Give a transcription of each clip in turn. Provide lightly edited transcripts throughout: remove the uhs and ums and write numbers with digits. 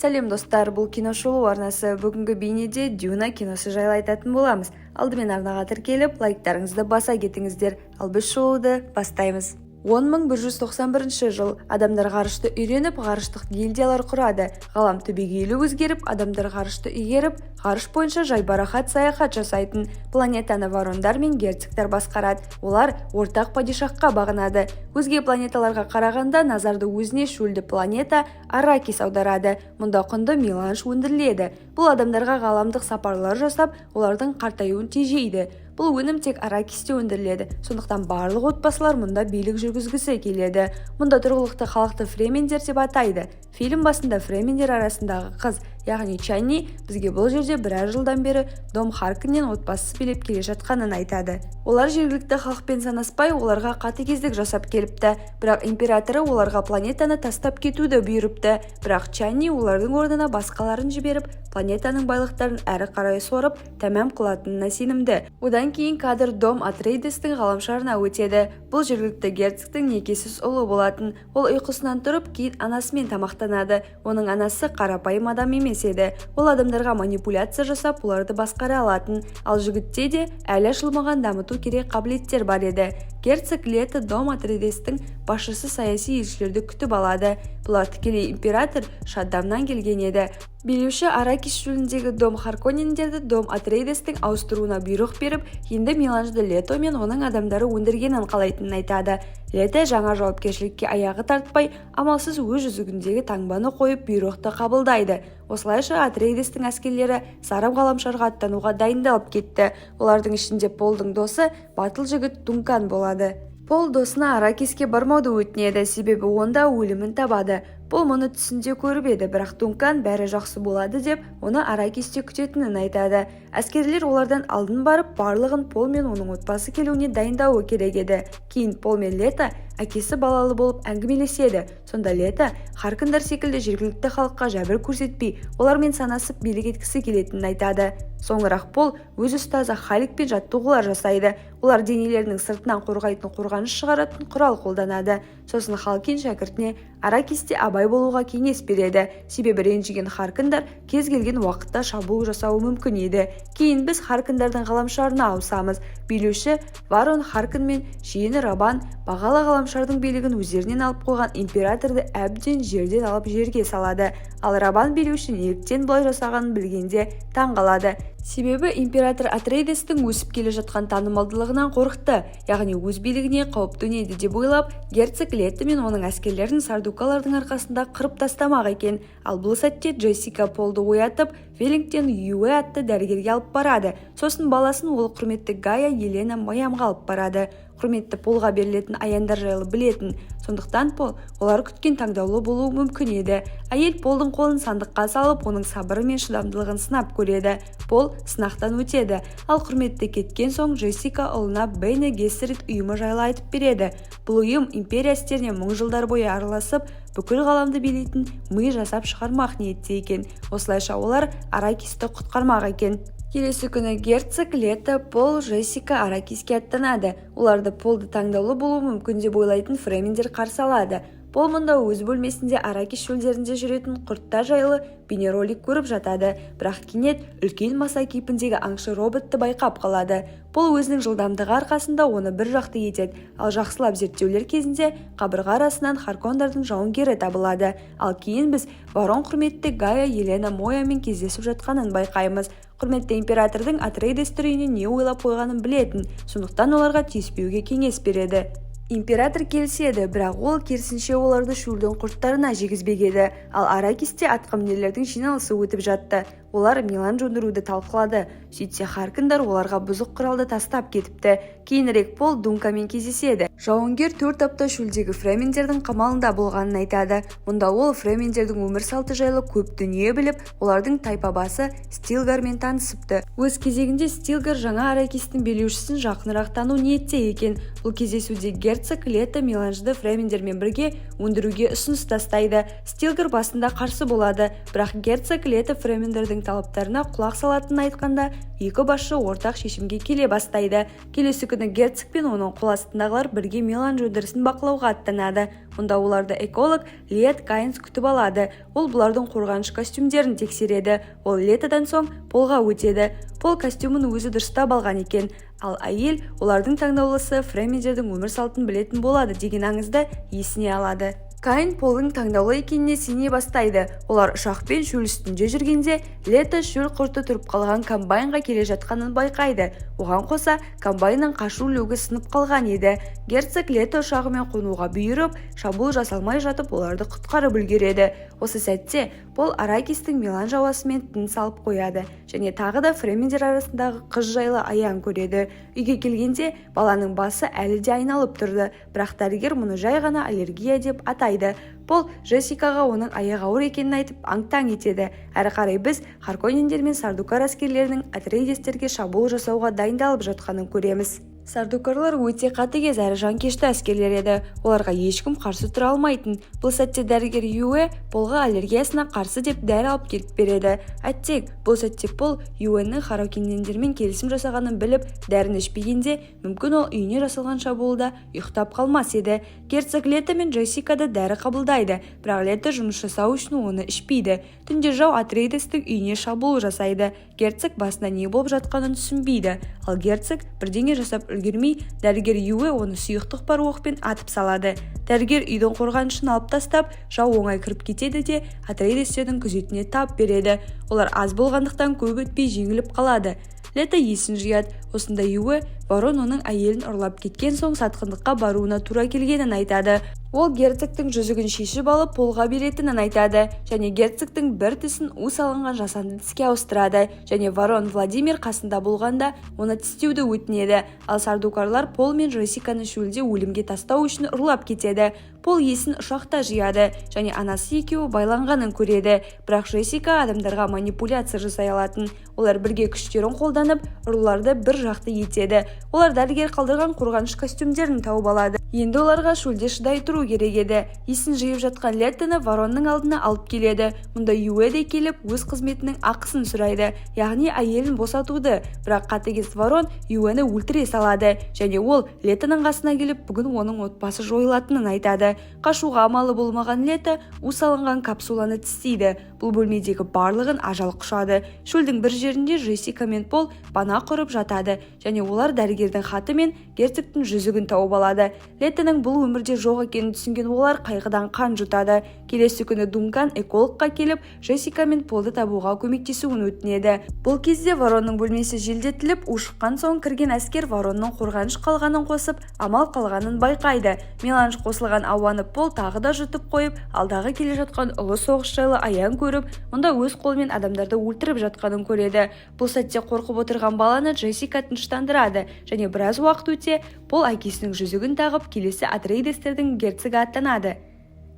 Сәлем достар, бұл киношолу арнасы. Бүгінгі бейнеде Дюна киносы жайлы айтатын боламыз. Алдымен арнаға тіркеліп, лайктарыңызды баса кетіңіздер. Ал біз шоуды бастаймыз. 10191 жыл адамдар ғарышты үйреніп, ғарыштық гильдиялар құрады. Ғалам түбегейлі өзгеріп, адамдар ғарышты игеріп, ғарыш бойынша жайбарақат саяхат жасайтын. Планетаны варондар мен герцогтар басқарады. Олар ортақ падишахқа бағынады. Өзге планеталарға қарағанда назарды өзіне шөлді планета Аракис аударады. Мұнда құнды меланж өндіріледі. Бұл адамдарға ғаламдық сапарлар жасап, олардың қартаюын тежейді. Бұл өнім тек Аракисте өндіріледі. Сондықтан барлық отбасылар мұнда билік жүргізгісі келеді. Мұнда тұрғылықты халықты фремендер деп атайды. Фильм басында фремендер арасындағы қыз, яғни Чанни, бізге бұл жерде біраз жылдан бері Дом Харконнен отбасы билеп келе жатқанын айтады. Олар жергілікті халықпен санаспай, оларға қатыгездік жасап келіпті. Бірақ императоры оларға планетаны тастап кетуді бұйырыпты. Бірақ Чанни олардың орнына басқаларын жіберіп, планетаның байлықтарын әрі қарай сорып, тәмам қылатынына сенімді. Одан кейін кадр Дом Атрейдестің ғаламшарына өтеді. Бұл жергілікті герцогтың некесіз ұлы болатын. Ол ұйқысынан тұрып, кейін анасымен тамақтанады. Оның анасы қарапайым адам емес еді. Ол адамдарға манипуляция жасап, оларды басқара алатын. Ал жігітте де әлі ашылмаған дамыту керек қабілеттер бар еді. Герцог Лето Дом Атрейдестің басшысы саяси елшілерді күтіп алады. Бұлар тікелей император Шаддамнан келген еді. Билеуші Аракис шөліндегі Дом Харконнендерді Дом Атрейдестің ауыстыруына бұйрық беріп, енді меланжды Лето мен оның адамдары өндіргенін қалайтынын айтады. Лето жаңа жауапкершілікке аяғы тартпай, амалсыз өз жүзігіндегі таңбаны қойып бұйрықты қабылдайды. Осылайша Атрейдестің әскерлері Сараб ғаламшарға аттануға дайындалып кетті. Олардың ішінде Полдың досы батыл жігіт Дункан болады. Пол досына Аракиске бармауды өтінеді, себебі онда өлімін табады. Пол мұны түсінде көріп еді, бірақ Дункан бәрі жақсы болады деп, оны Аракисте күтетінін айтады. Әскерлер олардан алдын барып, барлығын Пол мен оның отбасы келуіне дайындауы керек еді. Кейін Пол мен Лето әкесі балалы болып әңгімелеседі. Сонда Лето Харкондар секілді жергілікті халыққа жәбір көрсетпей, олармен санасып билік еткісі келетінін айтады. Соңырақ Пол өз ұстазы Халикпен жаттығулар жасайды. Олар денелерінің сыртынан қорғайтын қорғаныш шығаратын құрал қолданады. Сосын Халкин шәкіртіне Аракисте абай болуға кеңес береді. Себебі ренжіген Харкондар кез келген уақытта шабуыл жасауы мүмкін еді. Кейін біз Харкондардың ғаламшарына ауысамыз. Билеуші Варон Харкон мен жиені Рабан бағалы ғаламшардың билігін өздерінен алып қойған императорды әбден жерден алып жерге салады. Ал Рабан билеуші неліктен бұлай жасағанын білгенде таң қалады. Себебі император Атрейдестің өсіп келе жатқан танымалдылығынан қорықты, яғни өз билігіне қауіп төнеді деп ойлап, герцог Лето мен оның әскерлерін сардукалардың арқасында қырып тастамақ екен. Ал бұл сәтте Джессика Полды оятып, Веллингтон Юэ атты дәрігерге алып барады. Сосын баласын ол құрметті Гая Елена Майамға алып барады. Құрметті Полға берілетін аяндар жайлы білетін. Сондықтан Пол олар күткен таңдаулы болуы мүмкін еді. Әйел Полдың қолын сандыққа салып, оның сабыры мен шыдамдылығын сынап көреді. Пол сынақтан өтеді. Ал құрметті кеткен соң Джессика ұлына Бене Гессерит ұйымы жайлы айтып береді. Бұл ұйым империя істеріне 1000 жылдар бойы араласып, бүкіл ғаламды билейтін ми жасап шығармақ ниетте екен. Осылайша олар Аракисті құтқармақ екен. Келесі күні герцог Лето, Пол, Джессика Аракиске аттанады. Оларды Полды таңдаулы болуы мүмкін деп ойлайтын фремендер қарсы алады. Пол мұнда өз бөлмесінде Аракис шөлдерінде жүретін құртта жайлы бейнеролик көріп жатады. Бірақ кенет үлкен маса кейпіндегі аңшы роботты байқап қалады. Пол өзінің жылдамдығы арқасында оны бір жақты етеді. Ал жақсылап зерттеулер кезінде қабырға арасынан Харкондардың жауынгері табылады. Ал кейін біз барон құрметті Гая Елена Моямен кездесіп жатқанын байқаймыз. Құрметті императордың Атрейдес үйіне не ойлап қойғанын білетін, сондықтан оларға тиіспеуге кеңес береді. Император келіседі, бірақ ол керісінше оларды шөлдің құрттарына жегізбек еді. Ал Аракисте атқамінерлердің жиналысы өтіп жатты. Олар меланж өндіруді талқылады. Сөйтсе Харкондар оларға бұзық құралды тастап кетіпті. Кейінірек Пол Дункамен кездеседі. Жауынгер 4 апта шөлдегі фремендердің қамалында болғанын айтады. Мұнда ол фремендердің өмір салты жайлы көп дүние біліп, олардың тайпабасы Стилгармен танысыпты. Өз кезегінде Стилгар жаңа Аракистің билеушісін жақынырақ тану ниетте екен. Бұл кездесуде герцог Лето меланжды фремендермен бірге өндіруге ұсыныс тастайды. Стилгар басында қарсы болады, бірақ герцог Лето фремендердің талаптарына құлақ салатынын айтқанда, екі басшы ортақ шешімге келе бастайды. Келесі күні герцог пен оның қол астындағылар бірге Милан өндірісін бақылауға аттанады. Мұнда оларды эколог Лет Кайнс күтіп алады. Ол бұлардың қорғаныш костюмдерін тексереді. Ол Летадан соң Полға өтеді. Пол костюмын өзі дұрыстап алған екен. Ал әйел олардың таңдаулысы Фреминдердің өмір салтын білетін болады деген аңызды есіне алады. Кайн Полдың таңдаулы екеніне сене бастайды. Олар ұшақпен шөл үстінде жүргенде, Лето шөл құрты тұрып қалған комбайнға келе жатқанын байқайды. Оған қоса, комбайнның қашу лөгі сынып қалған еді. Герцог Лето ұшағымен қонуға бұйырып, шабуыл жасалмай жатып, оларды құтқарып үлгереді. Осы сәтте Пол Аракистің Милан жауасымен тыныс алып қояды және тағы да Фреминдер арасындағы қыз жайлы аян көреді. Үйге келгенде баланың басы әлі де айналып тұрды, бірақ дәрігер мұны жай ғана аллергия деп атайды. Пол Джессикаға оның аяғы ауыр екенін айтып аң-таң етеді. Әрі қарай біз Харконнендер мен Сардукар әскерлерінің Атрейдестерге шабуыл жасауға дайындалып жатқанын көреміз. Сардукарлар өте қатыгез әрі жанкешті әскерлер еді. Оларға ешкім қарсы тұра алмайтын. Бұл сәтте дәрігер Юэ Полға аллергиясына қарсы деп дәрі алып келіп береді. Әттек, бұл сәтте Пол Юэнің Харконнендермен келісім жасағанын біліп, дәріні ішпегенде, мүмкін ол үйіне жасалған шабуылда ұйықтап қалмас еді. Герцог Лето мен Джессика да дәрі қабылдайды, бірақ Лето жұмыс жасау үшін оны ішпейді. Түнде жау Атрейдестің үйіне шабуыл жасайды. Герцог басына не болып жатқанын түсінбейді. Ал герцог бірдеңе жасап үлгермей, дәрігер Юэ оны сұйықтық бар оқпен атып салады. Дәрігер үйдің қорғанышын алып тастап, жау оңай кіріп кетеді де Атрейдестердің күзетіне тап береді. Олар аз болғандықтан көп өтпей жеңіліп қалады. Лето есін жияды. Осында Юэ Ворон оның әйелін ұрлап кеткен соң сатқындыққа баруына тура келгенін айтады. Ол герцогтың жүзігін шешіп алып Полға беретінін айтады және герцогтың бір тісін у салынған жасанды тіске ауыстырады және Ворон Владимир қасында болғанда оны тістеуді өтінеді. Ал сардукарлар Пол мен Джессиканы шөлде өлімге тастау үшін ұрлап кетеді. Пол есін ұшақта жияды және анасы екеуі байланғанын көреді. Бірақ Джессика адамдарға манипуляция жасай алатын. Олар бірге күштерін қолданып, ұрыларды бір жақты етеді. Олар дәрігер қалдырған қорғаныш костюмдерін тауып алады. Енді оларға шөлде шыдай тұру керек еді. Есін жиып жатқан Леттоны Воронның алдына алып келеді. Мұнда Юэ де келіп, өз қызметінің ақысын сұрайды, яғни әйелін босатуды. Бірақ қатыгез Ворон Юэні өлтіре салады және ол Леттоның қасына келіп, бүгін оның отбасы жойылатынын айтады. Қашуға амалы болмаған Летто у салынған капсуланы тістейді. Бұл бөлмедегі барлығын ажал құшады. Шөлдің бір жерінде Джессика мен Пол пана құрып жатады және олар дәрігердің хаты мен герцогтың жүзігін тауып алады. Леттоның бұл өмірде жоқ екенін түсінген олар қайғыдан қан жұтады. Келесі күні Дункан экологқа келіп, Джессика мен Полды табуға көмектесуін өтінеді. Бұл кезде Воронның бөлмесі желдетіліп, у шыққан соң кірген әскер Воронның қорғаныш қалғанын қосып, амал қалғанын байқайды. Меланж қосылған ауаны Пол тағы да жұтып қойып, алдағы келе жатқан ұлы соғыс жайлы аян көріп, мұнда өз қолымен адамдарды өлтіріп жатқанын көреді. Бұл сәтте қорқып отырған баланы Джессика тыныштандырады және біраз уақыт өте Пол әкесінің жүзігін тағып келесі Атрейдестердің герцогі аттанады.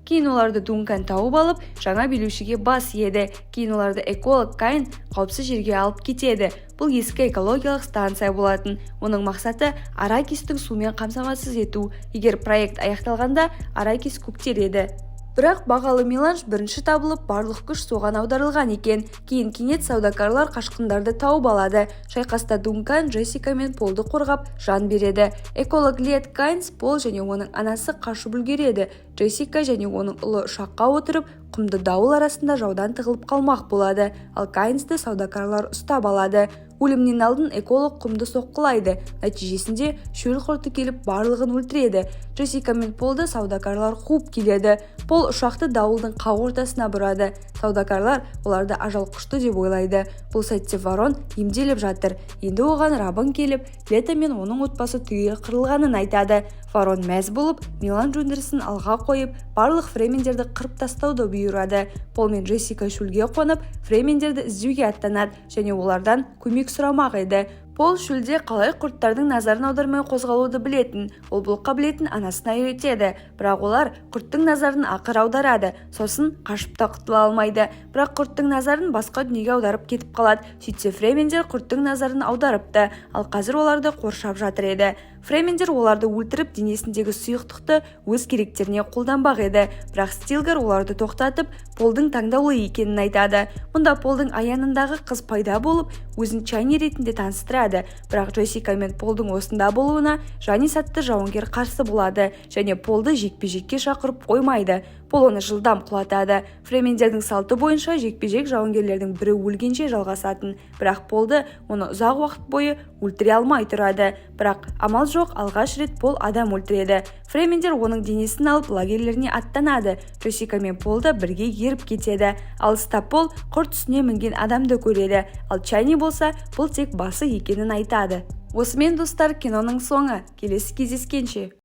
Кейін оларды Дункан тауып алып, жаңа билеушіге бас еді. Кейін оларды эколог Кайн қауіпсіз жерге алып кетеді. Бұл ескі экологиялық станция болатын. Оның мақсаты Аракистің сумен қамтамасыз ету. Егер проект аяқталғанда Аракис көктеледі. Бірақ бағалы меланж бірінші табылып, барлық күш соған аударылған екен. Кейін кенет саудакарлар қашқындарды тауып алады. Шайқаста Дункан, Джессика мен Полды қорғап жан береді. Эколог Лет Кайнс, Пол және оның анасы қашып үлгереді. Джессика және оның ұлы ұшаққа отырып, құмды дауыл арасында жаудан тығылып қалмақ болады. Ал Кайнсты саудакарлар ұстап алады. Өлімнен алдын эколог құмды соққылайды. Нәтижесінде шөл құрты келіп барлығын өлтіреді. Джессика мен Полды саудакарлар қуып келеді. Пол ұшақты дауылдың қақ ортасына бұрады. Саудакарлар оларды ажал құшты деп ойлайды. Бұл сәтте Ворон емделіп жатыр. Енді оған рабын келіп, Лето мен оның отбасы түгел қырылғанын айтады. Ворон мәз болып, Милан өндірісін алға қойып, барлық фремендерді қырып тастауды бұйырады. Пол мен Джессика шөлге қонып, фремендерді іздеуге аттанады және олардан көмек сұрамақ еді. Пол шөлде қалай құрттардың назарын аудармай қозғалуды білетін. Ол бұл қабілетін анасына үйретеді. Бірақ олар құрттың назарын ақыр аударады. Сосын қашып та құтыла алмайды. Бірақ құрттың назарын басқа дүниеге аударып кетіп қалады. Сөйтсе фремендер құрттың назарын аударыпты, ал қазір оларды қоршап жатыр еді. Фремендер оларды өлтіріп денесіндегі сұйықтықты өз керектеріне қолданбақ еді, бірақ Стилгар оларды тоқтатып, Полдың таңдаулы екенін айтады. Мұнда Полдың аянындағы қыз пайда болып, өзін Чайни ретінде таныстырады, бірақ Джессика мен Полдың осында болуына Жани сәтті жауынгер қарсы болады және Полды жекпе-жекке шақырып қоймайды. Пол оны жылдам құлатады. Фремендердің салты бойынша жекпе-жек жауынгерлердің бірі өлгенше жалғасатын, бірақ Полды оны ұзақ уақыт бойы өлтіре алмай тұрады. Бірақ амал жоқ, алғаш рет Пол адам өлтіреді. Фремендер оның денесін алып лагерлеріне аттанады. Джессика мен Полды бірге еріп кетеді. Алыста Пол құрт үстіне мінген адамды көреді, ал Чайни болса бұл тек басы екенін айтады. Осымен достар, киноның соңы. Келесі кездескенше.